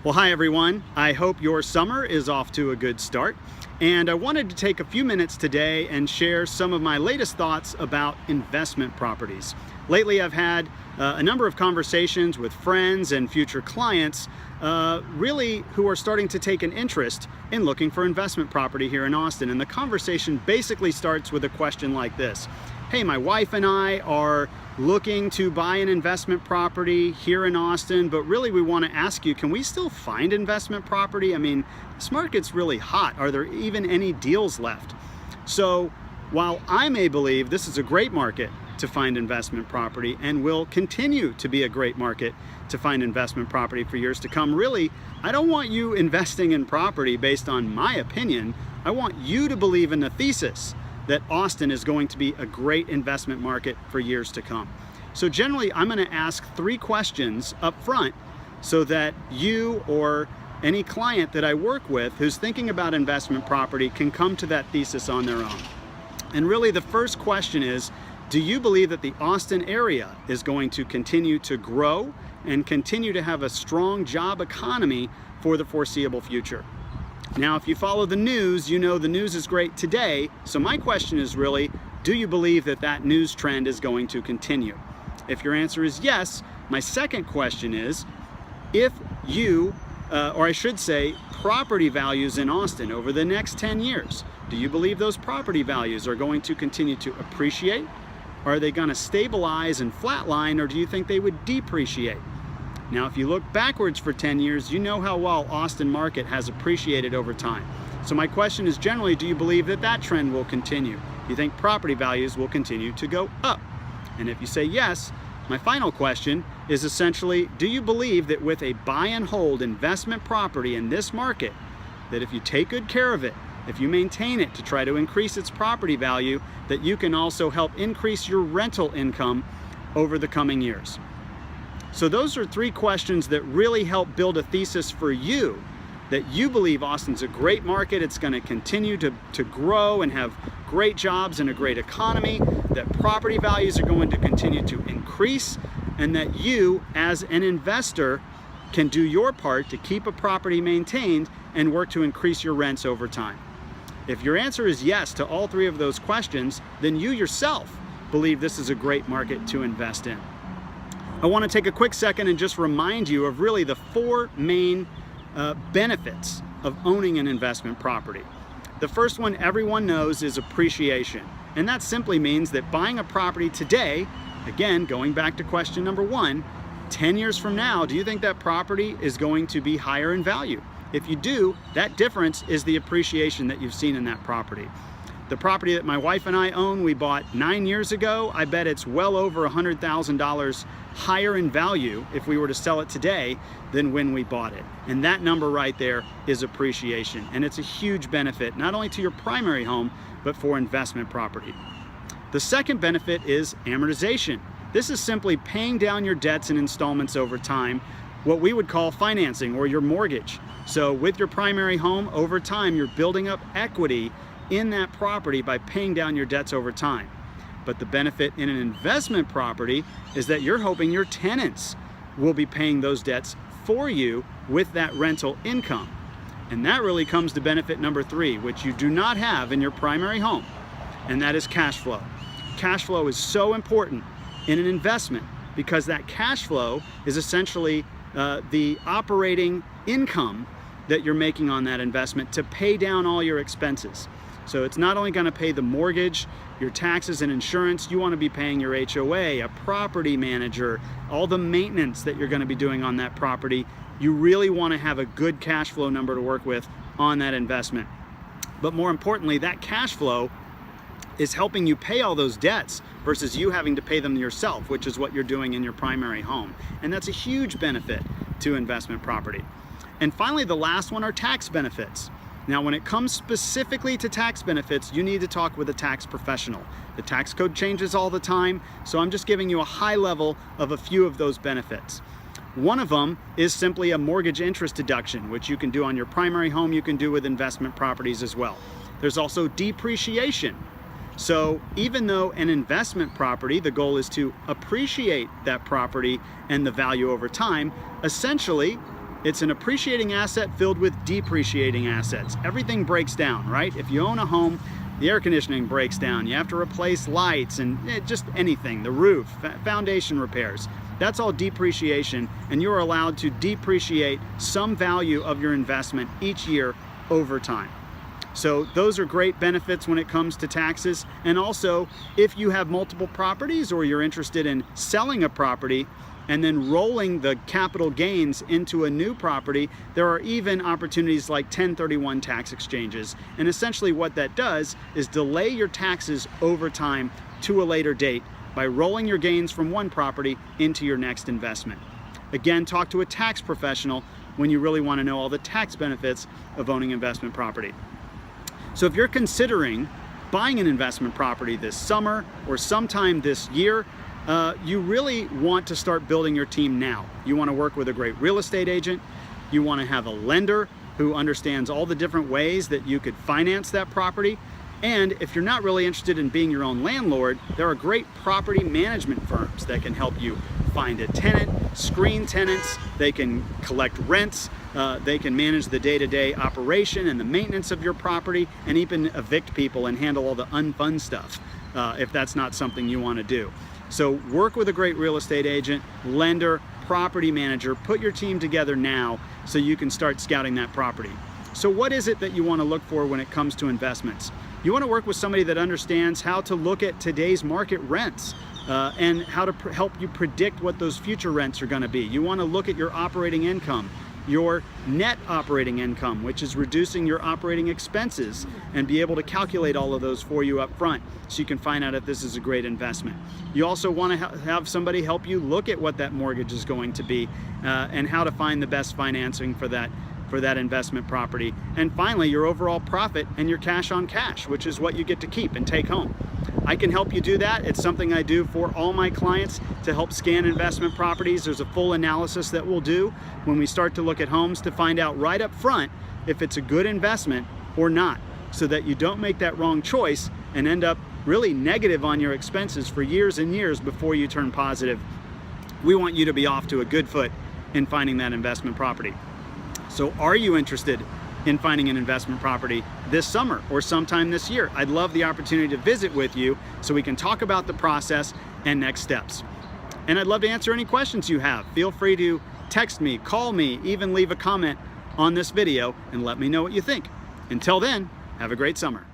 Well, hi everyone. I hope your summer is off to a good start. And I wanted to take a few minutes today and share some of my latest thoughts about investment properties. Lately, I've had a number of conversations with friends and future clients really who are starting to take an interest in looking for investment property here in Austin. And the conversation basically starts with a question like this. Hey, my wife and I are looking to buy an investment property here in Austin, but really we want to ask you, can we still find investment property? I mean, this market's really hot. Are there even any deals left? So while I may believe this is a great market to find investment property and will continue to be a great market to find investment property for years to come, really, I don't want you investing in property based on my opinion. I want you to believe in the thesis that Austin is going to be a great investment market for years to come. So generally, I'm going to ask 3 questions up front so that you or any client that I work with who's thinking about investment property can come to that thesis on their own. And really, the first question is, do you believe that the Austin area is going to continue to grow and continue to have a strong job economy for the foreseeable future? Now, if you follow the news, you know the news is great today. So my question is really, do you believe that that news trend is going to continue? If your answer is yes, my second question is, if you, or I should say, property values in Austin over the next 10 years, do you believe those property values are going to continue to appreciate? Are they going to stabilize and flatline, or do you think they would depreciate? Now, if you look backwards for 10 years, you know how well Austin market has appreciated over time. So my question is generally, do you believe that that trend will continue? Do you think property values will continue to go up? And if you say yes, my final question is essentially, do you believe that with a buy and hold investment property in this market, that if you take good care of it, if you maintain it to try to increase its property value, that you can also help increase your rental income over the coming years? So those are 3 questions that really help build a thesis for you that you believe Austin's a great market, it's going to continue to grow and have great jobs and a great economy, that property values are going to continue to increase, and that you as an investor can do your part to keep a property maintained and work to increase your rents over time. If your answer is yes to all 3 of those questions, then you yourself believe this is a great market to invest in. I want to take a quick second and just remind you of really the 4 main benefits of owning an investment property. The first one everyone knows is appreciation. And that simply means that buying a property today, again, going back to question number 1, 10 years from now, do you think that property is going to be higher in value? If you do, that difference is the appreciation that you've seen in that property. The property that my wife and I own, we bought 9 years ago. I bet it's well over $100,000 higher in value if we were to sell it today than when we bought it. And that number right there is appreciation. And it's a huge benefit, not only to your primary home, but for investment property. The second benefit is amortization. This is simply paying down your debts and installments over time, what we would call financing or your mortgage. So with your primary home, over time, you're building up equity in that property by paying down your debts over time. But the benefit in an investment property is that you're hoping your tenants will be paying those debts for you with that rental income. And that really comes to benefit number 3, which you do not have in your primary home, and that is cash flow. Cash flow is so important in an investment because that cash flow is essentially the operating income that you're making on that investment to pay down all your expenses. So it's not only going to pay the mortgage, your taxes and insurance, you want to be paying your HOA, a property manager, all the maintenance that you're going to be doing on that property. You really want to have a good cash flow number to work with on that investment. But more importantly, that cash flow is helping you pay all those debts versus you having to pay them yourself, which is what you're doing in your primary home. And that's a huge benefit to investment property. And finally, the last one are tax benefits. Now, when it comes specifically to tax benefits, you need to talk with a tax professional. The tax code changes all the time, so I'm just giving you a high level of a few of those benefits. One of them is simply a mortgage interest deduction, which you can do on your primary home, you can do with investment properties as well. There's also depreciation. So even though an investment property, the goal is to appreciate that property and the value over time, essentially It's an appreciating asset filled with depreciating assets. Everything breaks down, right? If you own a home, the air conditioning breaks down. You have to replace lights and just anything, the roof, foundation repairs. That's all depreciation, and you're allowed to depreciate some value of your investment each year over time. So those are great benefits when it comes to taxes. And also, if you have multiple properties or you're interested in selling a property and then rolling the capital gains into a new property, there are even opportunities like 1031 tax exchanges. And essentially what that does is delay your taxes over time to a later date by rolling your gains from one property into your next investment. Again, talk to a tax professional when you really want to know all the tax benefits of owning investment property. So if you're considering buying an investment property this summer or sometime this year, you really want to start building your team now. You want to work with a great real estate agent. You want to have a lender who understands all the different ways that you could finance that property. And if you're not really interested in being your own landlord, there are great property management firms that can help you find a tenant, screen tenants, they can collect rents, they can manage the day-to-day operation and the maintenance of your property, and even evict people and handle all the unfun stuff if that's not something you want to do. So work with a great real estate agent, lender, property manager, put your team together now so you can start scouting that property. So what is it that you want to look for when it comes to investments? You want to work with somebody that understands how to look at today's market rents and how to help you predict what those future rents are going to be. You want to look at your operating income, your net operating income, which is reducing your operating expenses, and be able to calculate all of those for you up front so you can find out if this is a great investment. You also want to have somebody help you look at what that mortgage is going to be and how to find the best financing for that investment property. And finally, your overall profit and your cash on cash, which is what you get to keep and take home. I can help you do that. It's something I do for all my clients to help scan investment properties. There's a full analysis that we'll do when we start to look at homes to find out right up front if it's a good investment or not, so that you don't make that wrong choice and end up really negative on your expenses for years and years before you turn positive. We want you to be off to a good foot in finding that investment property. So are you interested in finding an investment property this summer or sometime this year? I'd love the opportunity to visit with you so we can talk about the process and next steps. And I'd love to answer any questions you have. Feel free to text me, call me, even leave a comment on this video and let me know what you think. Until then, have a great summer.